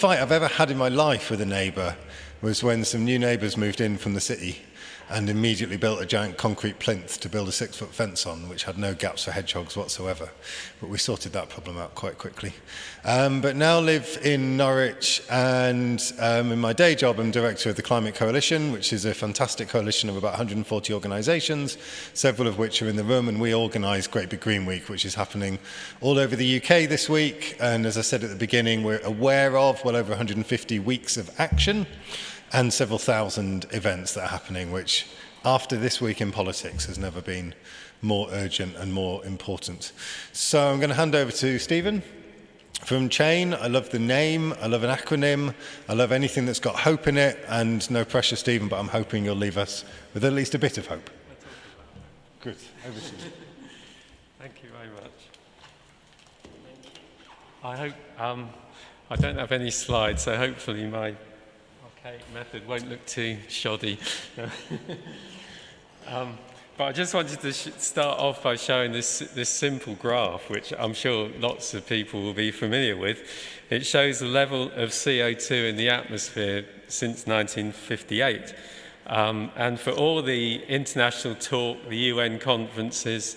fight I've ever had in my life with a neighbour was when some new neighbours moved in from the city and immediately built a giant concrete plinth to build a 6-foot fence on, which had no gaps for hedgehogs whatsoever. But we sorted that problem out quite quickly. But now live in Norwich, and in my day job, I'm director of the Climate Coalition, which is a fantastic coalition of about 140 organisations, several of which are in the room, and we organise Great Big Green Week, which is happening all over the UK this week. And as I said at the beginning, we're aware of well over 150 weeks of action and several thousand events that are happening, which after this week in politics has never been more urgent and more important. So I'm going to hand over to Stephen from Chain. I love the name, I love an acronym, I love anything that's got hope in it, and no pressure, Stephen, but I'm hoping you'll leave us with at least a bit of hope. Good, over to you. Thank you very much. I hope, I don't have any slides, so hopefully my method won't look too shoddy. But I just wanted to start off by showing this simple graph, which I'm sure lots of people will be familiar with. It shows the level of CO2 in the atmosphere since 1958. And for all the international talk, the UN conferences,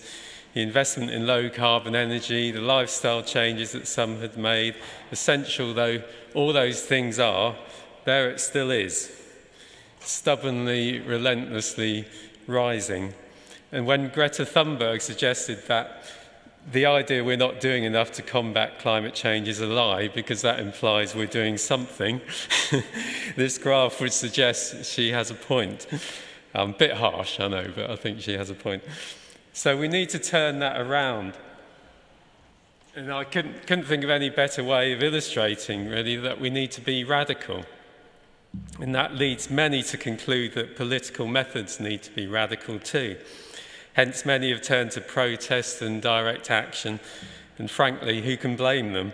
the investment in low carbon energy, the lifestyle changes that some had made, essential though all those things are, there it still is, stubbornly, relentlessly rising. And when Greta Thunberg suggested that the idea we're not doing enough to combat climate change is a lie because that implies we're doing something, this graph would suggest she has a point. A bit harsh, I know, but I think she has a point. So we need to turn that around. And I couldn't think of any better way of illustrating, really, that we need to be radical. And that leads many to conclude that political methods need to be radical too. Hence, many have turned to protest and direct action, and frankly, who can blame them?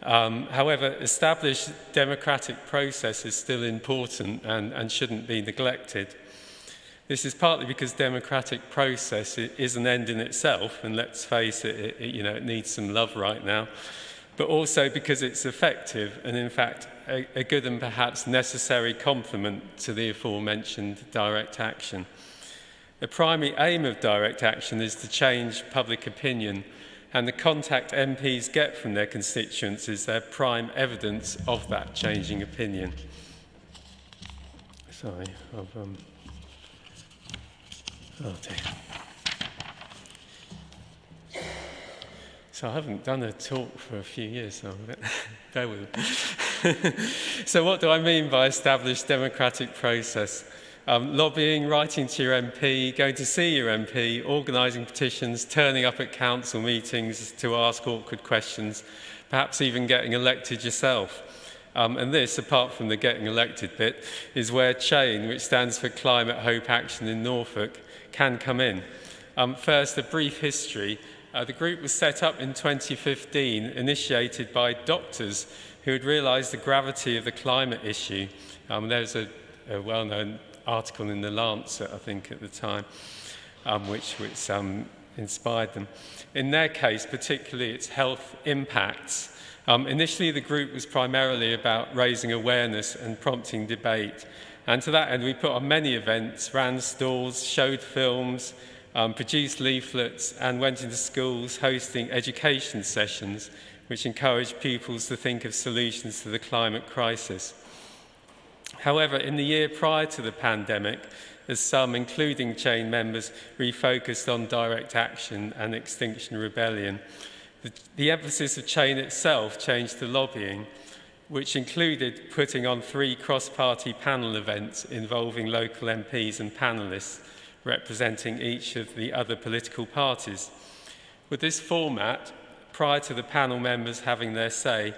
However, established democratic process is still important and shouldn't be neglected. This is partly because democratic process is an end in itself, and let's face it, it needs some love right now, but also because it's effective and, in fact, a good and perhaps necessary complement to the aforementioned direct action. The primary aim of direct action is to change public opinion, and the contact MPs get from their constituents is their prime evidence of that changing opinion. Sorry, oh dear. So I haven't done a talk for a few years, so bear with me. So what do I mean by established democratic process? Lobbying, writing to your MP, going to see your MP, organising petitions, turning up at council meetings to ask awkward questions, perhaps even getting elected yourself. And this, apart from the getting elected bit, is where Chain, which stands for Climate Hope Action in Norfolk, can come in. First, a brief history. The group was set up in 2015, initiated by doctors who had realised the gravity of the climate issue. There's a well-known article in The Lancet, I think, at the time, which inspired them. In their case, particularly its health impacts. Initially, the group was primarily about raising awareness and prompting debate. And to that end, we put on many events, ran stalls, showed films, produced leaflets, and went into schools hosting education sessions which encouraged pupils to think of solutions to the climate crisis. However, in the year prior to the pandemic, as some, including Chain members, refocused on direct action and Extinction Rebellion, the emphasis of Chain itself changed to lobbying, which included putting on 3 cross-party panel events involving local MPs and panellists representing each of the other political parties. With this format, prior to the panel members having their say,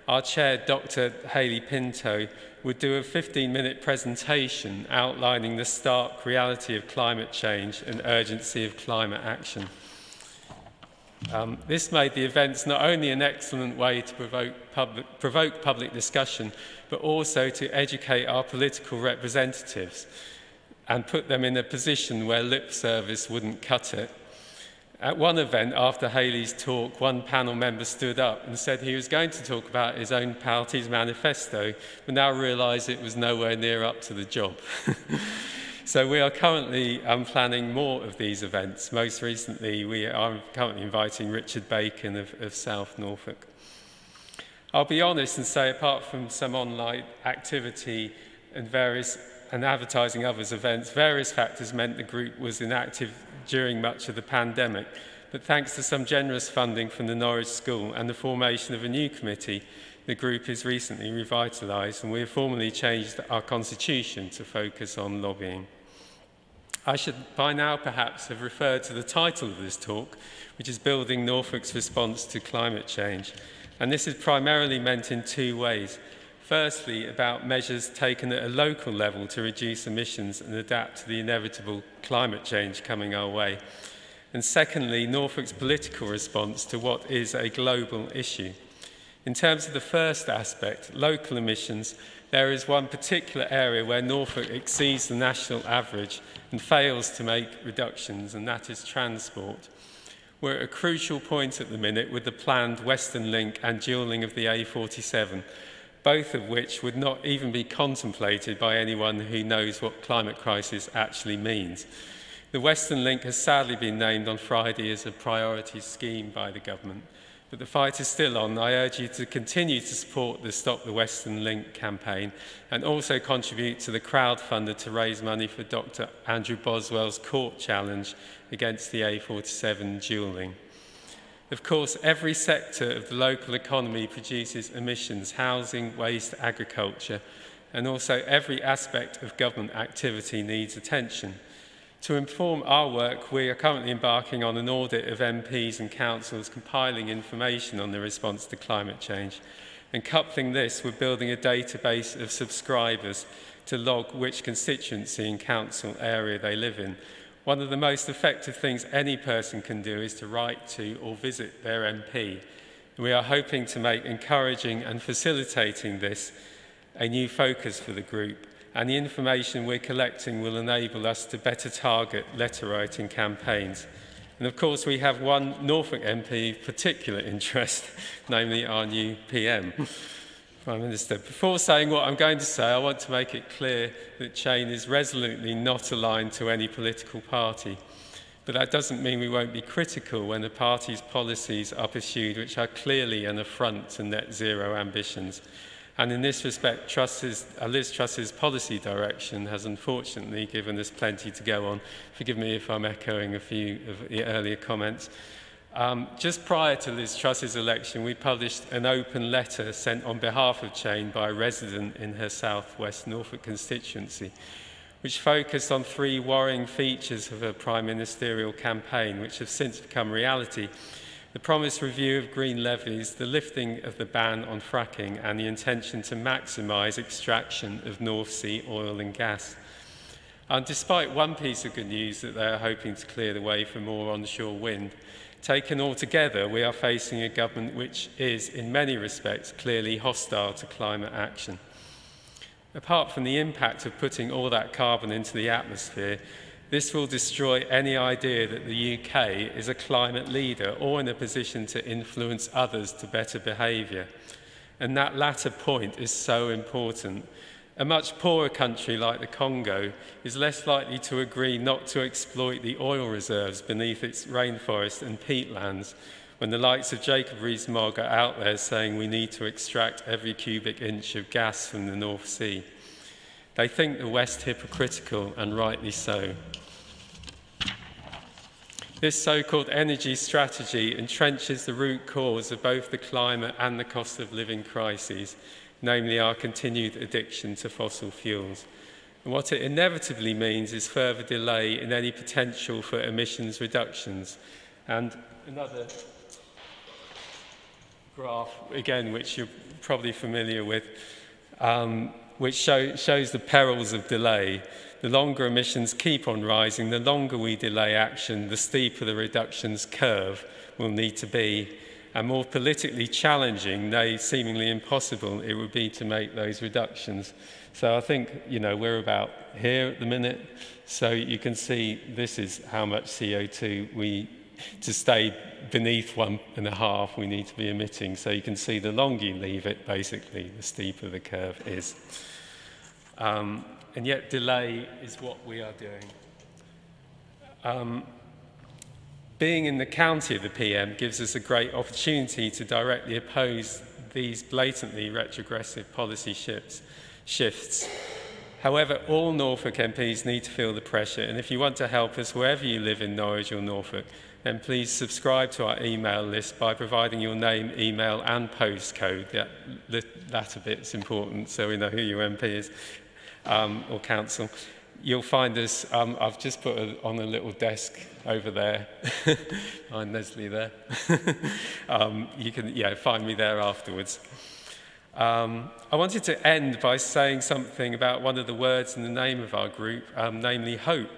our chair, Dr. Hayley Pinto, would do a 15-minute presentation outlining the stark reality of climate change and urgency of climate action. This made the events not only an excellent way to provoke public discussion, but also to educate our political representatives and put them in a position where lip service wouldn't cut it. At one event after Haley's talk, one panel member stood up and said he was going to talk about his own party's manifesto, but now realised it was nowhere near up to the job. So we are currently planning more of these events. Most recently, we are currently inviting Richard Bacon of South Norfolk. I'll be honest and say, apart from some online activity and advertising others' events, various factors meant the group was inactive during much of the pandemic. But thanks to some generous funding from the Norwich School and the formation of a new committee, the group is recently revitalised, and we have formally changed our constitution to focus on lobbying. I should by now perhaps have referred to the title of this talk, which is Building Norfolk's Response to Climate Change. And this is primarily meant in two ways. Firstly, about measures taken at a local level to reduce emissions and adapt to the inevitable climate change coming our way. And secondly, Norfolk's political response to what is a global issue. In terms of the first aspect, local emissions, there is one particular area where Norfolk exceeds the national average and fails to make reductions, and that is transport. We're at a crucial point at the minute with the planned Western Link and dualling of the A47, both of which would not even be contemplated by anyone who knows what climate crisis actually means. The Western Link has sadly been named on Friday as a priority scheme by the government, but the fight is still on. I urge you to continue to support the Stop the Western Link campaign and also contribute to the crowdfunder to raise money for Dr. Andrew Boswell's court challenge against the A47 dualling. Of course, every sector of the local economy produces emissions: housing, waste, agriculture, and also every aspect of government activity needs attention. To inform our work, we are currently embarking on an audit of MPs and councils compiling information on the response to climate change. And coupling this, we're building a database of subscribers to log which constituency and council area they live in. One of the most effective things any person can do is to write to or visit their MP. We are hoping to make encouraging and facilitating this a new focus for the group, and the information we're collecting will enable us to better target letter writing campaigns. And of course, we have one Norfolk MP of particular interest, namely our new PM, Prime Minister. Before saying what I'm going to say, I want to make it clear that Chain is resolutely not aligned to any political party. But that doesn't mean we won't be critical when the party's policies are pursued which are clearly an affront to net zero ambitions. And in this respect, Liz Truss's policy direction has unfortunately given us plenty to go on. Forgive me if I'm echoing a few of the earlier comments. Just prior to Liz Truss's election, we published an open letter sent on behalf of Chain by a resident in her South West Norfolk constituency, which focused on three worrying features of her prime ministerial campaign, which have since become reality: the promised review of green levies, the lifting of the ban on fracking, and the intention to maximise extraction of North Sea oil and gas. And despite one piece of good news that they are hoping to clear the way for more onshore wind, taken all together, we are facing a government which is, in many respects, clearly hostile to climate action. Apart from the impact of putting all that carbon into the atmosphere, this will destroy any idea that the UK is a climate leader or in a position to influence others to better behaviour. And that latter point is so important. A much poorer country like the Congo is less likely to agree not to exploit the oil reserves beneath its rainforest and peatlands when the likes of Jacob Rees-Mogg are out there saying we need to extract every cubic inch of gas from the North Sea. They think the West hypocritical, and rightly so. This so-called energy strategy entrenches the root cause of both the climate and the cost of living crises, namely our continued addiction to fossil fuels. And what it inevitably means is further delay in any potential for emissions reductions. And another graph, again, which you're probably familiar with, which shows the perils of delay. The longer emissions keep on rising, the longer we delay action, the steeper the reductions curve will need to be. And more politically challenging, nay, seemingly impossible, it would be to make those reductions. So I think, we're about here at the minute. So you can see this is how much CO2 we to stay beneath 1.5, we need to be emitting. So you can see the longer you leave it, basically, the steeper the curve is. And yet delay is what we are doing. Being in the county of the PM gives us a great opportunity to directly oppose these blatantly retrogressive policy shifts. However, all Norfolk MPs need to feel the pressure, and if you want to help us wherever you live in Norwich or Norfolk, then please subscribe to our email list by providing your name, email and postcode. That latter bit's important, so we know who your MP is, or council. You'll find us, I've just put on a little desk over there, behind Leslie there. You can find me there afterwards. I wanted to end by saying something about one of the words in the name of our group, namely hope.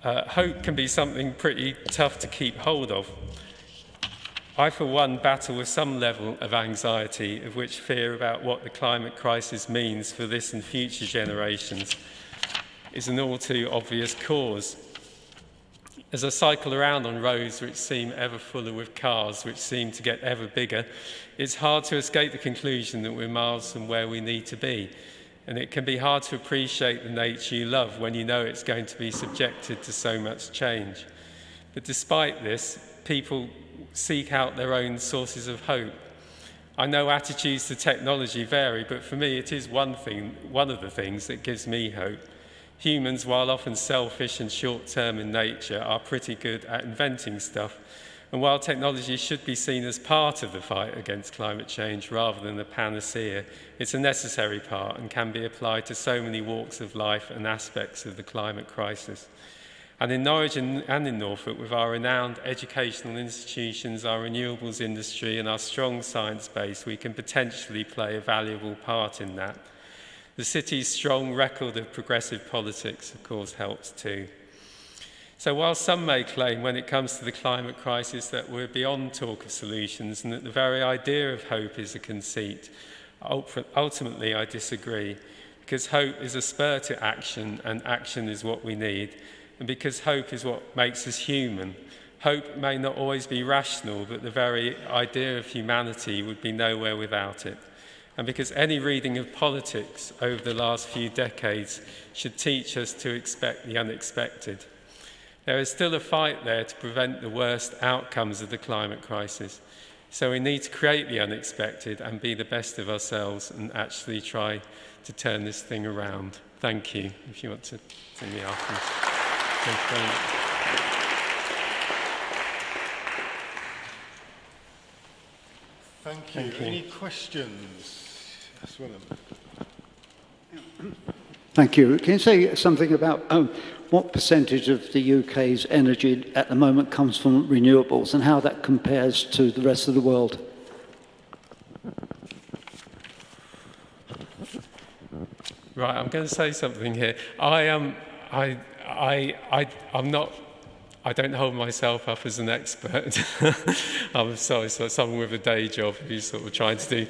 Hope can be something pretty tough to keep hold of. I, for one, battle with some level of anxiety, of which fear about what the climate crisis means for this and future generations is an all too obvious cause. As I cycle around on roads which seem ever fuller with cars, which seem to get ever bigger, it's hard to escape the conclusion that we're miles from where we need to be. And it can be hard to appreciate the nature you love when you know it's going to be subjected to so much change. But despite this, people seek out their own sources of hope. I know attitudes to technology vary, but for me it is one of the things that gives me hope. Humans, while often selfish and short-term in nature, are pretty good at inventing stuff. And while technology should be seen as part of the fight against climate change rather than a panacea, it's a necessary part and can be applied to so many walks of life and aspects of the climate crisis. And in Norwich and in Norfolk, with our renowned educational institutions, our renewables industry and our strong science base, we can potentially play a valuable part in that. The city's strong record of progressive politics, of course, helps too. So while some may claim when it comes to the climate crisis that we're beyond talk of solutions and that the very idea of hope is a conceit, ultimately I disagree, because hope is a spur to action and action is what we need, and because hope is what makes us human. Hope may not always be rational, but the very idea of humanity would be nowhere without it. And because any reading of politics over the last few decades should teach us to expect the unexpected. There is still a fight there to prevent the worst outcomes of the climate crisis. So we need to create the unexpected and be the best of ourselves and actually try to turn this thing around. Thank you. If you want to see me afterwards. Thank you very much. Thank you. Thank you. Any questions? Yes, Willem. Thank you. Can you say something about what percentage of the UK's energy at the moment comes from renewables and how that compares to the rest of the world? Right, I'm going to say something here. I don't hold myself up as an expert. I'm sorry, so someone with a day job who's sort of trying to do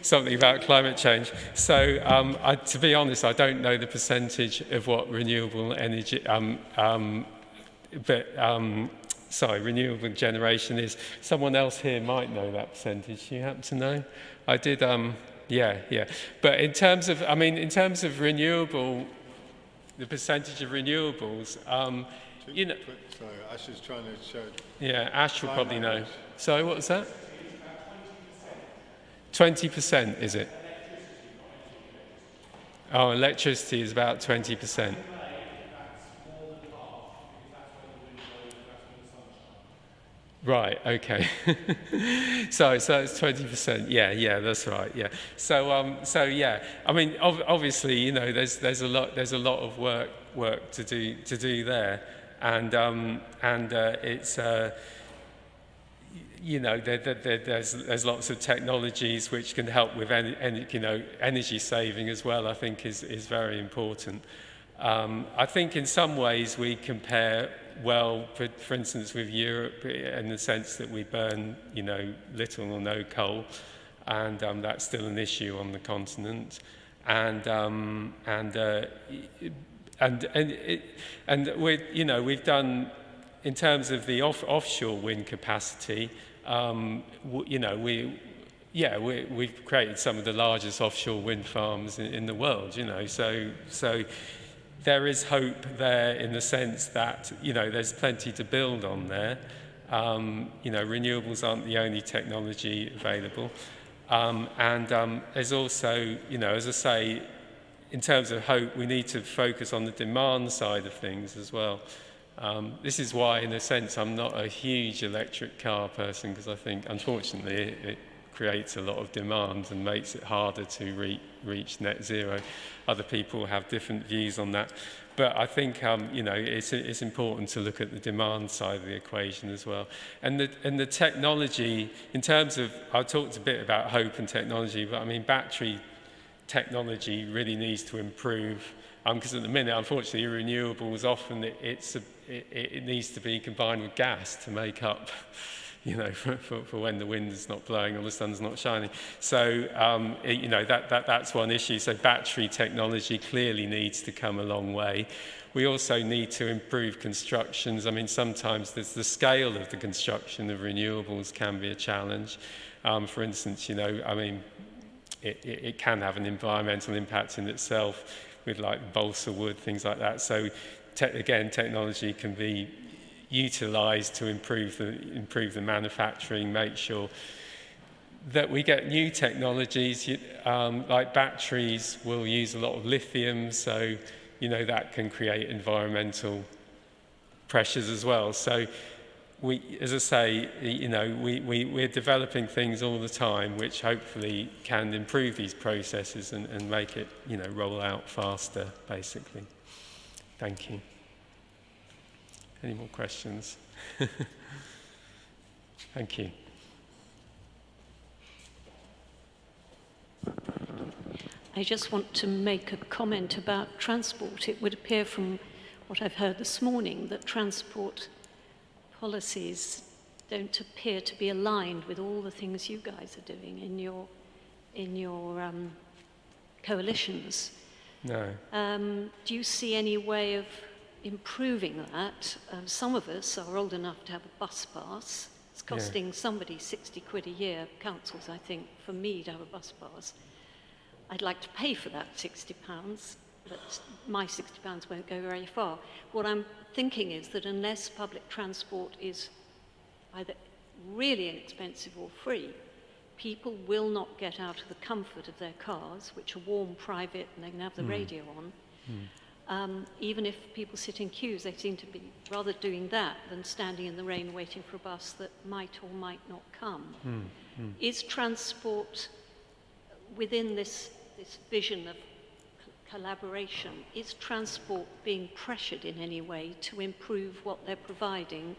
something about climate change. So, to be honest, I don't know the percentage of what renewable energy, renewable generation is. Someone else here might know that percentage. Do you happen to know? I did. Yeah. But in terms of renewable, the percentage of renewables. Sorry, Ash is trying to show. Yeah, Ash will probably know. Sorry, what was that? 20%, is it? Oh, electricity is about 20%. Right, okay. so it's 20%. Yeah, that's right. Yeah. So yeah. I mean, obviously, there's a lot of work to do there. And it's there's lots of technologies which can help with energy saving as well. I think is very important. I think in some ways we compare well, for instance, with Europe in the sense that we burn little or no coal, and that's still an issue on the continent, and we've done in terms of the offshore wind capacity, we've created some of the largest offshore wind farms in the world, so there is hope there in the sense that, there's plenty to build on there. Renewables aren't the only technology available. There's also, as I say, in terms of hope, we need to focus on the demand side of things as well. This is why, in a sense, I'm not a huge electric car person, because I think, unfortunately, it creates a lot of demand and makes it harder to reach net zero. Other people have different views on that. But I think, it's important to look at the demand side of the equation as well. And the technology, in terms of, I talked a bit about hope and technology, but I mean, battery technology really needs to improve. Because at the minute, unfortunately, renewables, often it needs to be combined with gas to make up, for when the wind is not blowing or the sun's not shining. So, that's one issue. So battery technology clearly needs to come a long way. We also need to improve constructions. I mean, sometimes the scale of the construction of renewables can be a challenge. For instance, it can have an environmental impact in itself with like balsa wood, things like that. So technology can be utilised to improve the manufacturing, make sure that we get new technologies, like batteries will use a lot of lithium, so that can create environmental pressures as well. So as I say, we're developing things all the time which hopefully can improve these processes and make it, roll out faster, basically. Thank you. Any more questions? Thank you. I just want to make a comment about transport. It would appear from what I've heard this morning that transport policies don't appear to be aligned with all the things you guys are doing in your coalitions. No. Do you see any way of improving that? Some of us are old enough to have a bus pass. It's costing somebody 60 quid a year, councils, I think, for me to have a bus pass. I'd like to pay for that £60, but my £60 won't go very far. What I'm thinking is that unless public transport is either really inexpensive or free, people will not get out of the comfort of their cars, which are warm, private, and they can have the radio on. Even if people sit in queues, they seem to be rather doing that than standing in the rain waiting for a bus that might or might not come. Is transport within this vision of collaboration, is transport being pressured in any way to improve what they're providing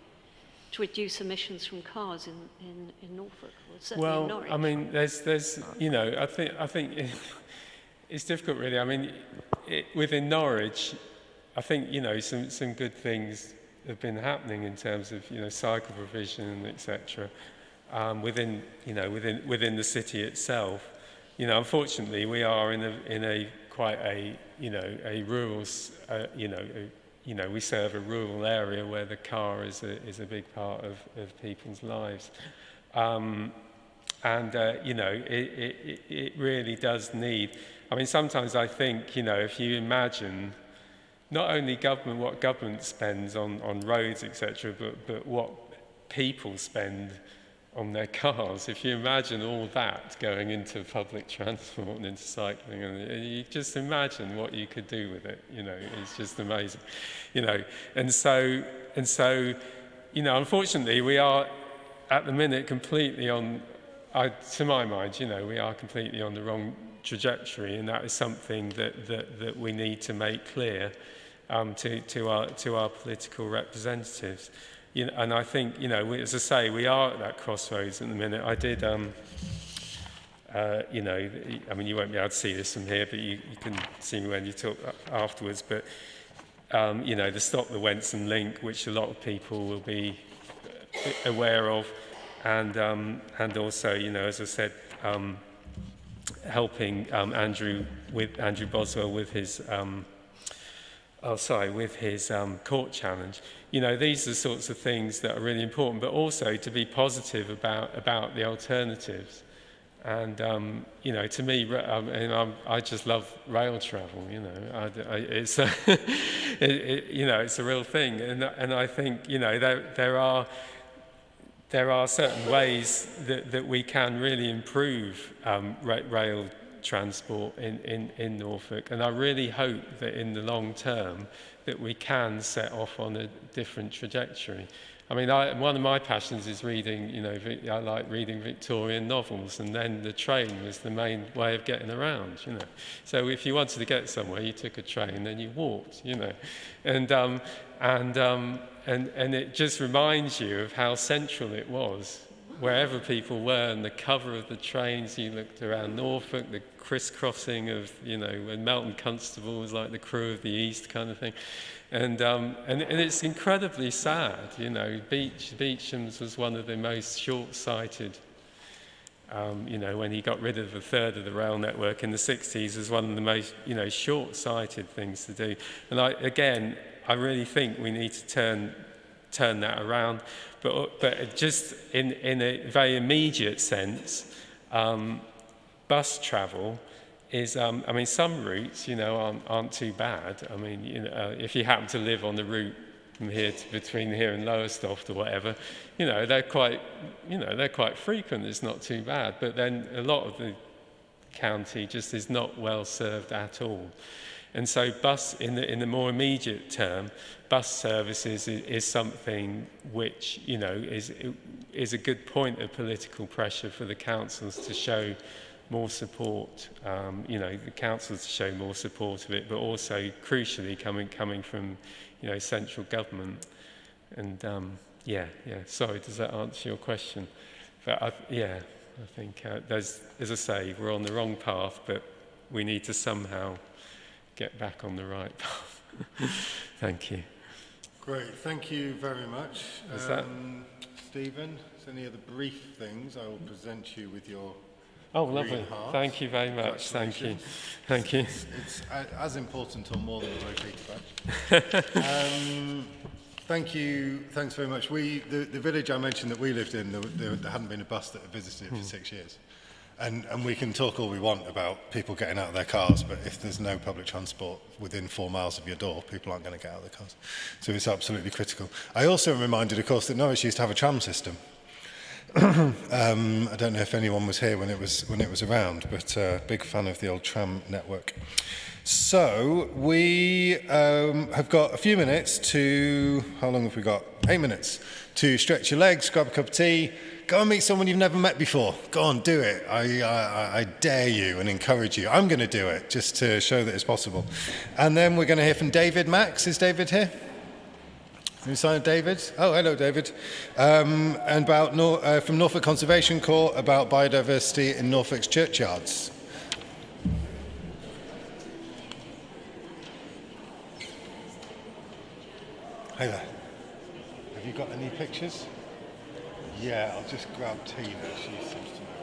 to reduce emissions from cars in Norfolk, or certainly in Norwich? I mean, there's I think it's difficult, really. I mean, within Norwich, I think some good things have been happening in terms of cycle provision, etc. Within the city itself. Unfortunately, we are in a quite a rural we serve a rural area where the car is a big part of people's lives. It really does need. I mean, sometimes I think, if you imagine not only what government spends on roads, etc., but what people spend on their cars. If you imagine all that going into public transport and into cycling, and you just imagine what you could do with it, it's just amazing, And so, unfortunately, we are at the minute completely on, to my mind, we are completely on the wrong trajectory, and that is something that we need to make clear to our political representatives. And I think, as I say, we are at that crossroads at the minute. I did, I mean, you won't be able to see this from here, but you can see me when you talk afterwards. But, the Stop the Wensum link, which a lot of people will be aware of, and also, as I said, helping Andrew Boswell with his with his court challenge. You know, these are the sorts of things that are really important, but also to be positive about the alternatives. And, you know, to me, I just love rail travel, you know. It's, you know, it's a real thing. And I think, you know, there are certain ways that we can really improve rail transport in Norfolk. And I really hope that in the long term that we can set off on a different trajectory. I mean, one of my passions is reading, you know, I like reading Victorian novels, and then the train was the main way of getting around, you know. So if you wanted to get somewhere, you took a train, then you walked, you know. And it just reminds you of how central it was, wherever people were, and the cover of the trains. You looked around Norfolk, the crisscrossing of, you know, when Melton Constable was like the crew of the East kind of thing. And it's incredibly sad, you know. Beecham's was one of the most short-sighted, you know, when he got rid of a third of the rail network in the 60s, was one of the most, you know, short-sighted things to do. And I really think we need to turn that around. But just in a very immediate sense, bus travel is, I mean, some routes, you know, aren't too bad. I mean, you know, if you happen to live on the route from here to between here and Lowestoft or whatever, you know, they're quite frequent. It's not too bad. But then a lot of the county just is not well served at all. And so in the more immediate term, bus services is something which, you know, is a good point of political pressure for the councils to show more support, you know, the councils to show more support of it, but also crucially coming from, you know, central government. And sorry, does that answer your question? But I think as I say, we're on the wrong path, but we need to somehow get back on the right path. Thank you. Great, thank you very much. Stephen, is there any other brief things? I will present you with your lovely. Thank you very much. Thank you. Thank you. It's as important or more than a rotator badge. Thank you. Thanks very much. The village I mentioned that we lived in, there hadn't been a bus that had visited it for 6 years. And we can talk all we want about people getting out of their cars, but if there's no public transport within 4 miles of your door, people aren't going to get out of their cars. So it's absolutely critical. I also am reminded, of course, that Norwich used to have a tram system. I don't know if anyone was here when it was around, but big fan of the old tram network. So we have got a few minutes to, how long have we got? 8 minutes to stretch your legs, grab a cup of tea, go and meet someone you've never met before. Go on, do it. I dare you and encourage you. I'm going to do it just to show that it's possible. And then we're going to hear from David Max. Is David here? Can you sign David? Oh, hello, David. And about from Norfolk Conservation Corps about biodiversity in Norfolk's churchyards. Hey there. Have you got any pictures? Yeah, I'll just grab Tina. She seems to know.